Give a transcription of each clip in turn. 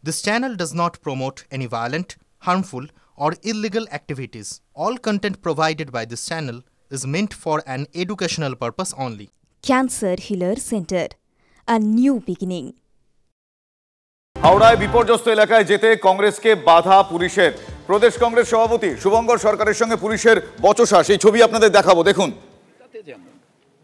This channel does not promote any violent, harmful, or illegal activities. All content provided by this channel is meant for an educational purpose only. Cancer Healer Center, a new beginning. হাওড়ায় বিপর্যস্ত এলাকায় যেতে কংগ্রেসকে বাধা পুলিশের। প্রদেশ কংগ্রেস সভাপতি শুভঙ্কর সরকারের সঙ্গে পুলিশের বচসা, সেই ছবি আপনাদের দেখাবো, দেখুন।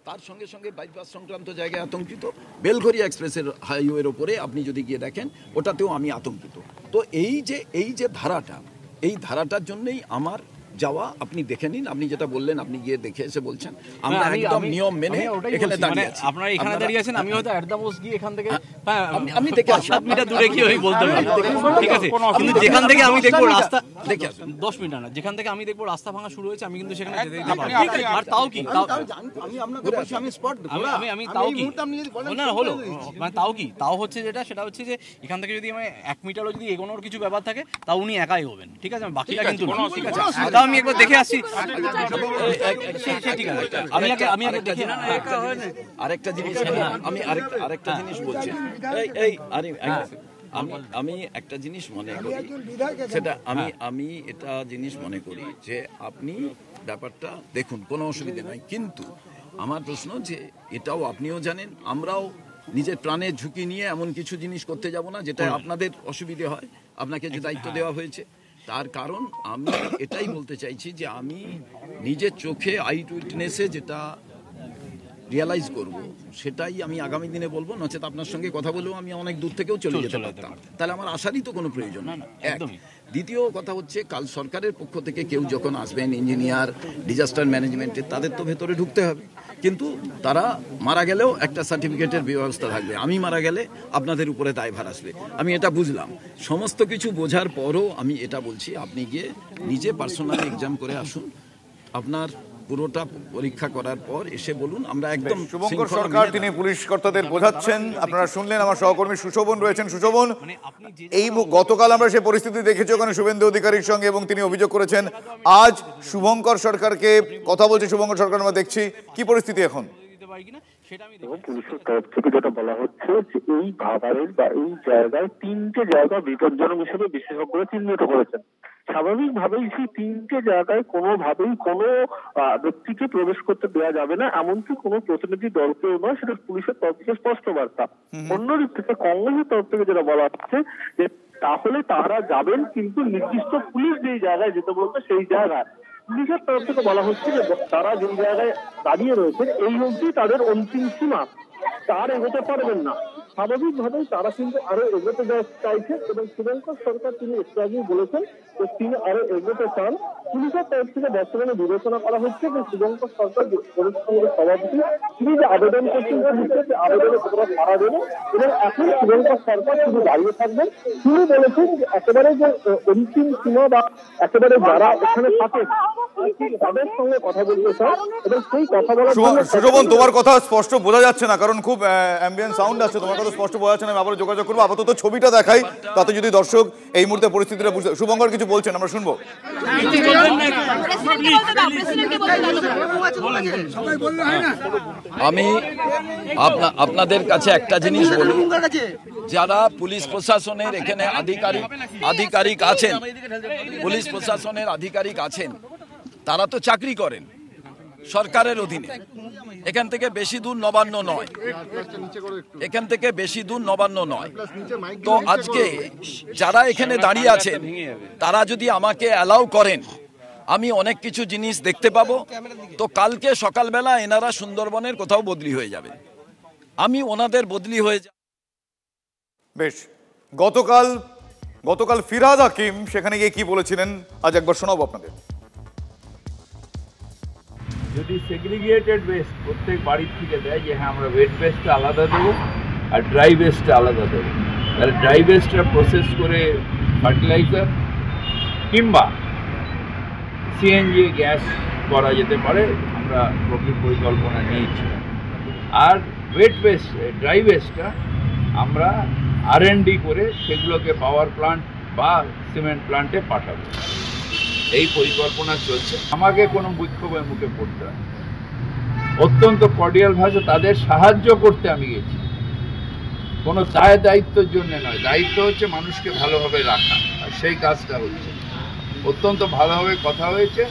তার সঙ্গে সঙ্গে বাইপাস সংক্রান্ত জায়গায় আতঙ্কিত, বেলঘরিয়া এক্সপ্রেসের হাইওয়ের ওপরে আপনি যদি গিয়ে দেখেন ওটাতেও আমি আতঙ্কিত। তো এই যে ধারাটা, এই ধারাটার জন্যই আমার যাওয়া। আপনি দেখে নিন, আপনি যেটা বললেন আপনি গিয়ে দেখে এসে বলছেন আমরা একদম নিয়ম মেনে এখানে দাঁড়িয়ে আছি। আপনারা এখানে দাঁড়িয়ে আছেন, আমি হয়তো অ্যাডদামোস গিয়ে এখান থেকে আমি দেখে আসি 7 মিটার দূরে কি হই বলতে পারি, ঠিক আছে, কিন্তু যেখান থেকে আমি দেখব রাস্তা দেখে আসুন 10 মিটার না, যেখান থেকে আমি দেখব রাস্তা ভাঙা শুরু হয়েছে আমি কিন্তু সেখানে যেতে দিতে পারি। আর তাও কি আমি আপনাকে বলছি আমি স্পট আমি তাও কি না হলো মানে তাও হচ্ছে সেটা হচ্ছে যে এখান থেকে যদি আমি 1 মিটারও যদি এগোনোর কিছু ব্যাপার থাকে তাও উনি একাই হবেন, ঠিক আছে, বাকিটা কিন্তু ঠিক আছে। তাও আমি একবার দেখে আসছি, ঠিক আছে, আমি আগে দেখে আরেকটা জিনিস আরেকটা জিনিস বলছি, আমি একটা জিনিস মনে করি, সেটা আমি এটা জিনিস মনে করি যে আপনি ব্যাপারটা দেখুন, কোনো অসুবিধা নাই, কিন্তু আমার প্রশ্ন যে এটাও আপনিও জানেন আমরাও নিজের প্রাণের ঝুঁকি নিয়ে এমন কিছু জিনিস করতে যাব না যেটা আপনাদের অসুবিধে হয়। আপনাকে যে দায়িত্ব দেওয়া হয়েছে তার কারণ আমি এটাই বলতে চাইছি যে আমি নিজের চোখে আই উইটনেসে যেটা রিয়ালাইজ করব সেটাই আমি আগামী দিনে বলবো, নচেত আপনার সঙ্গে কথা বলেও আমি অনেক দূর থেকেও চলে যেতে পারতাম, তাহলে আমার আসারই তো কোনো প্রয়োজন না। দ্বিতীয় কথা হচ্ছে, কাল সরকারের পক্ষ থেকে কেউ যখন আসবেন, ইঞ্জিনিয়ার, ডিজাস্টার ম্যানেজমেন্টে, তাদের তো ভেতরে ঢুকতে হবে, কিন্তু তারা মারা গেলেও একটা সার্টিফিকেটের ব্যবস্থা থাকবে, আমি মারা গেলে আপনাদের উপরে দায়ভার আসবে। আমি এটা বুঝলাম, সমস্ত কিছু বোঝার পরও আমি এটা বলছি আপনি গিয়ে নিজে পার্সোনালি এক্সাম করে আসুন, আপনার পুরোটা পরীক্ষা করার পর এসে বলুন। আমরা একদম শুভঙ্কর সরকার তিনি পুলিশ কর্তাদের বোঝাচ্ছেন, আপনারা শুনলেন। আমার সহকর্মী সুশোভন রয়েছেন। সুশোভন, এই গতকাল আমরা সেই পরিস্থিতি দেখেছি ওখানে শুভেন্দু অধিকারীর সঙ্গে, এবং তিনি অভিযোগ করেছেন আজ শুভঙ্কর সরকারকে কথা বলছে শুভঙ্কর সরকার, আমরা দেখছি কি পরিস্থিতি এখন। পুলিশের তরফ থেকে যেটা বলা হচ্ছে যে এই খাবারের বা এই জায়গায় 3টে জায়গা বিপজ্জনক হিসেবে বিশেষজ্ঞরা চিহ্নিত করেছেন। স্বাভাবিকভাবেই সেই 3টে জায়গায় কোনোভাবেই কোনো ব্যক্তিকে প্রবেশ করতে দেওয়া যাবে না, এমনকি কোনো প্রতিনিধি দলকেও নয়, সেটা পুলিশের তরফ থেকে স্পষ্ট বার্তা। অন্যদিক থেকে কংগ্রেসের তরফ থেকে যেটা বলা হচ্ছে যে তাহলে তারা যাবেন, কিন্তু নির্দিষ্ট পুলিশ যেই জায়গায় যেতে বলতে সেই জায়গায়। পুলিশের তরফ থেকে বলা হচ্ছে যে তারা যে জায়গায় দাঁড়িয়ে রয়েছেন এই অবধি তাদের অন্তিম সীমা, তার এগোতে পারবেন না। স্বাভাবিকভাবেই তারা কিন্তু আরো এগোতে চাইছেন, এবং শুভঙ্কর সরকার তিনি একটু আগেই বলেছেন যে তিনি আরো এগোতে চান। পুলিশের তরফ থেকে বর্তমানে বিবেচনা করা হচ্ছে যে শুভঙ্কর সরকার প্রদেশ কংগ্রেস সভাপতি তিনি যে আবেদন করছেন যে আবেদনে কতটা সাড়া দেবে, এবং এখন শুভঙ্কর সরকার শুধু দাঁড়িয়ে থাকবেন। তিনি বলেছেন যে একেবারে যে অন্তিম সীমা বা একেবারে যারা এখানে থাকেন তাদের সঙ্গে কথা বলতে চান, এবং সেই কথা বলার সুশোভন, তোমার কথা স্পষ্ট বোঝা যাচ্ছে না, কারণ খুব অ্যাম্বিয়েন্ট সাউন্ড আসছে, তোমার কথা স্পষ্ট বোঝা যাচ্ছে না। আমি আবার যোগাযোগ করবো, আপাতত ছবিটা দেখাই, তাতে যদি দর্শক এই মুহূর্তে পরিস্থিতিটা বুঝতে। শুভঙ্কর কিছু বলছেন, আমরা শুনবো। আমি আপনাদের কাছে একটা জিনিস বলি, যারা পুলিশ প্রশাসনের এখানে আধিকারিক আছেন, পুলিশ প্রশাসনের আধিকারিক আছেন, তারা তো চাকরি করেন সরকারের অধীনে। এখান থেকে বেশি দূর নবান্ন নয়, এখান থেকে বেশি দূর নবান্ন নয়। তো আজকে যারা এখানে দাঁড়িয়ে আছেন তারা যদি আমাকে অ্যালাউ করেন, আমি অনেক কিছু জিনিস দেখতে পাবো। তো কালকে সকালবেলা এনারা সুন্দরবনের কোথাও বদলি হয়ে যাবে, আমি ওনাদের বদলি হয়ে যাব। বেশ, গতকাল ফিরহাদ হাকিম সেখানে গিয়ে কি বলেছিলেন আজ একবার শোনাবো আপনাদের। যদি সেগ্রিগেটেড ওয়েস্ট প্রত্যেক বাড়ির থেকে দেয় যে হ্যাঁ আমরা ওয়েট ওয়েস্টটা আলাদা দেবো আর ড্রাই ওয়েস্টটা আলাদা দেবো, তাহলে ড্রাই ওয়েস্টটা প্রসেস করে ফার্টিলাইজার কিংবা সিএনজি গ্যাস করা যেতে পারে, আমরা পরিকল্পনা নিয়েছি। আর ওয়েট ওয়েস্ট ড্রাই ওয়েস্টটা আমরা R&D করে সেগুলোকে পাওয়ার প্লান্ট বা সিমেন্ট প্লান্টে পাঠাবো, এই পরিকল্পনা চলছে। আমাকে কোনো বিক্ষোভের মুখে পড়তে হয়, অত্যন্ত কর্ডিয়াল ভাবে তাদের সাহায্য করতে আমি গেছি। কোনো দায়িত্বের জন্য নয়, দায়িত্ব হচ্ছে মানুষকে ভালোভাবে রাখা, আর সেই কাজটা হচ্ছে। অত্যন্ত ভালোভাবে কথা হয়েছে,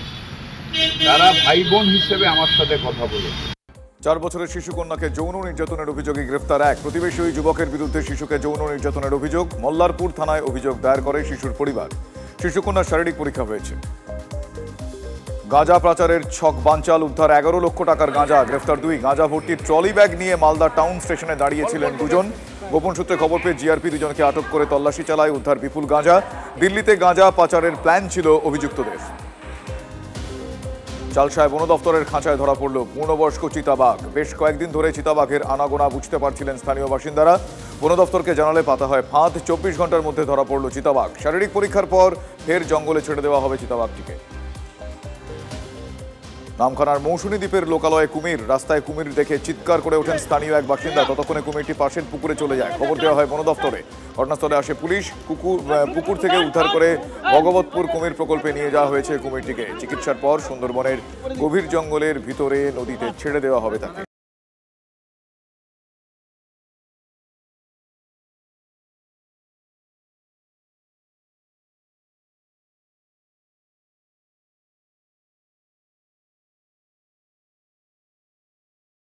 তারা ভাই বোন হিসেবে আমার সাথে কথা বলেছে। 4 বছরের শিশুকন্যাকে যৌন নির্যাতনের অভিযোগে গ্রেফতার এক প্রতিবেশী ওই যুবকের বিরুদ্ধে শিশুকে যৌন নির্যাতনের অভিযোগ। মল্লারপুর থানায় অভিযোগ দায়ের করে শিশুর পরিবার। শিশুকন্যার শারীরিক পরীক্ষা হয়েছে। গাঁজা পাচারের ছক বানচাল, উদ্ধার 11 লক্ষ টাকার গাঁজা, গ্রেফতার 2। গাঁজা ভর্তি ট্রলি ব্যাগ নিয়ে মালদা টাউন স্টেশনে দাঁড়িয়েছিলেন 2 জন। গোপন সূত্রে খবর পেয়ে জিআরপি 2 জনকে আটক করে তল্লাশি চালায়, উদ্ধার বিপুল গাঁজা। দিল্লিতে গাঁজা পাচারের প্ল্যান ছিল অভিযুক্তদের। চালসায় বন দফতরের খাঁচায় ধরা পড়ল পূর্ণবয়স্ক চিতাবাঘ। বেশ কয়েকদিন ধরে চিতাবাঘের আনাগোনা বুঝতে পারছিলেন স্থানীয় বাসিন্দারা। বন দফতরকে জানালে পাতা হয় ফাঁদ। 24 ঘন্টার মধ্যে ধরা পড়ল চিতাবাঘ। শারীরিক পরীক্ষার পর ফের জঙ্গলে ছেড়ে দেওয়া হবে চিতাবাঘটিকে। নামখানার মৌসুমী দ্বীপের লোকালয়ে কুমির। রাস্তায় কুমির দেখে চিৎকার করে ওঠেন স্থানীয় এক বাসিন্দা। ততক্ষণে কুমিরটি পাশের পুকুরে চলে যায়। খবর দেওয়া হয় বন দফতরে। ঘটনাস্থলে আসে পুলিশ। পুকুর থেকে উদ্ধার করে ভগবতপুর কুমির প্রকল্পে নিয়ে যাওয়া হয়েছে কুমিরটিকে। চিকিৎসার পর সুন্দরবনের গভীর জঙ্গলের ভিতরে নদীতে ছেড়ে দেওয়া হবে তাকে।